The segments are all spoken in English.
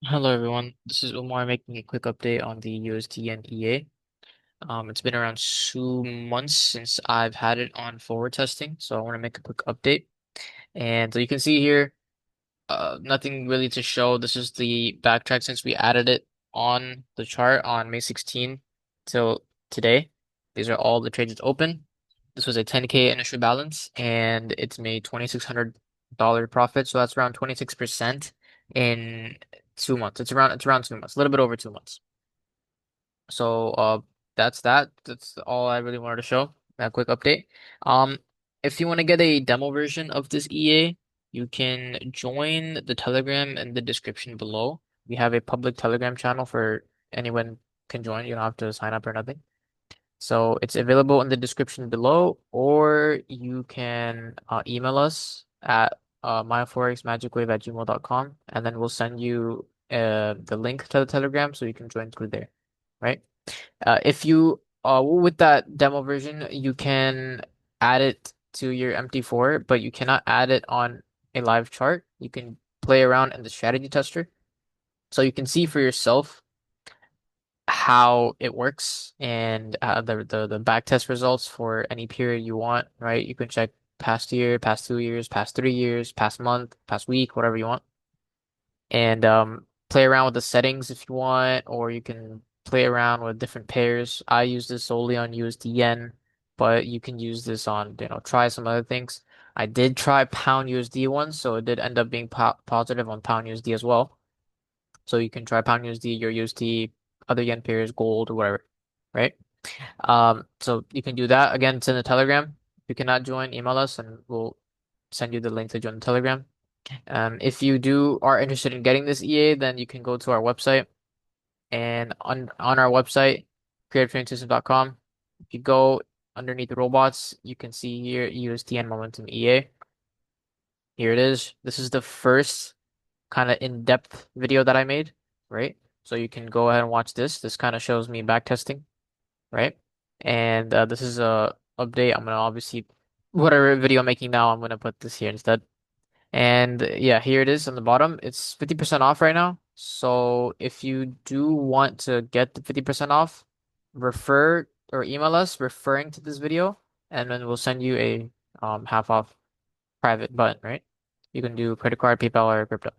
Hello everyone, this is Umar making a quick update on the USD and EA. It's been around 2 months since I've had it on forward testing, so I want to make a quick update. And so you can see here, nothing really to show. This is the backtrack since we added it on the chart on May 16 till today. These are all the trades it's open. This was a 10K initial balance, and it's made $2,600 profit, so that's around 26% in 2 months. It's around 2 months, a little bit over 2 months. So that's that. That's all I really wanted to show. A quick update. Um, if you want to get a demo version of this EA, you can join the Telegram in the description below. We have a public Telegram channel for anyone can join. You don't have to sign up or nothing. So it's available in the description below, or you can email us at myforexmagicwave@gmail.com, and then we'll send you the link to the Telegram so you can join through there, right? If you with that demo version, you can add it to your MT4, but you cannot add it on a live chart. You can play around in the strategy tester, so you can see for yourself how it works and the back test results for any period you want, right? You can check past year, past 2 years, past 3 years, past month, past week, whatever you want, and play around with the settings if you want, or you can play around with different pairs. I use this solely on USD yen, but you can use this on, try some other things. I did try pound USD once, so it did end up being positive on pound USD as well. So you can try pound USD, your USD, other yen pairs, gold, or whatever, right? So you can do that. Again, it's in the Telegram. If you cannot join, email us and we'll send you the link to join the Telegram. If you are interested in getting this EA, then you can go to our website, and on our website, creativetradingsystems.com. If you go underneath the robots, you can see here USDN Momentum EA. Here it is. This is the first kind of in-depth video that I made, right? So you can go ahead and watch this. This kind of shows me back testing, right? And this is a update. I'm gonna obviously whatever video I'm making now, I'm gonna put this here instead. And yeah, here it is on the bottom. It's 50% off right now. So if you do want to get the 50% off, refer or email us referring to this video, and then we'll send you a half off private button, right? You can do credit card, PayPal, or crypto,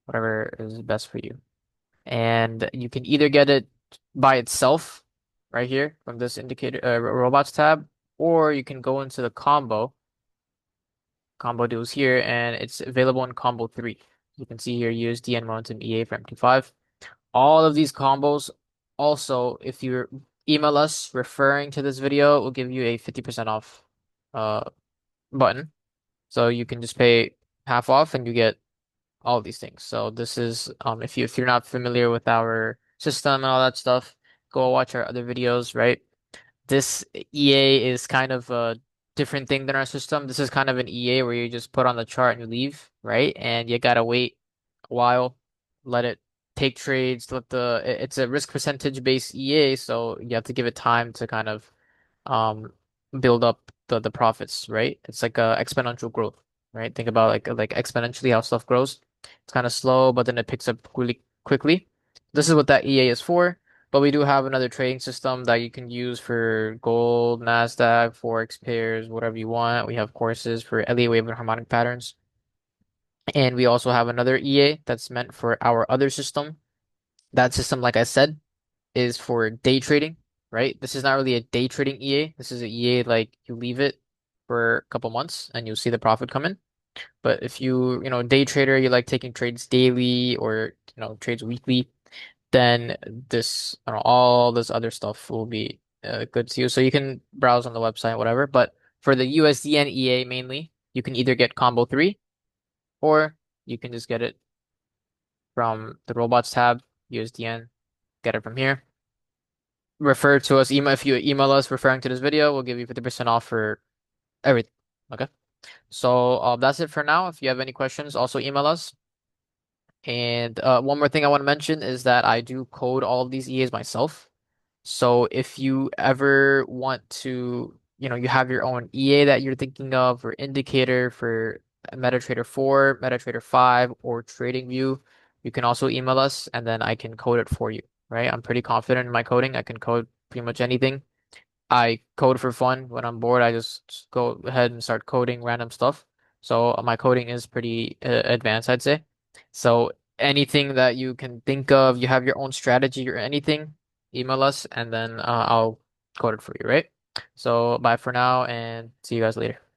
whatever is best for you. And you can either get it by itself right here from this indicator robots tab, or you can go into the combo deals here, and it's available in combo 3. You can see here USD and Momentum EA for MT5. All of these combos also, if you email us referring to this video, will give you a 50% off uh button. So you can just pay half off and you get all of these things. So this is if you're not familiar with our system and all that stuff, go watch our other videos, right? This EA is kind of a different thing than our system. This is kind of an EA where you just put on the chart and you leave, right? And you gotta wait a while, let it take trades, it's a risk percentage based EA, so you have to give it time to kind of um build up the profits, right? It's like a exponential growth, right? Think about like exponentially how stuff grows. It's kind of slow, but then it picks up really quickly. This is what that EA is for. But we do have another trading system that you can use for gold, Nasdaq, Forex pairs, whatever you want. We have courses for Elliott wave and harmonic patterns. And we also have another EA that's meant for our other system. That system, like I said, is for day trading, right? This is not really a day trading EA. This is a EA like you leave it for a couple months and you'll see the profit come in. But if day trader, you like taking trades daily or, trades weekly, then all this other stuff will be good to you. So you can browse on the website, whatever. But for the USD and EA mainly, you can either get combo 3 or you can just get it from the robots tab, USDN, get it from here. Refer to us, email if you email us referring to this video, we'll give you 50% off for everything. Okay. So that's it for now. If you have any questions, also email us. And one more thing I want to mention is that I do code all of these EAs myself. So if you ever want to, you have your own EA that you're thinking of or indicator for MetaTrader 4, MetaTrader 5, or TradingView, you can also email us and then I can code it for you, right? I'm pretty confident in my coding. I can code pretty much anything. I code for fun. When I'm bored, I just go ahead and start coding random stuff. So my coding is pretty advanced, I'd say. So anything that you can think of, you have your own strategy or anything, email us and then I'll code it for you, right? So bye for now and see you guys later.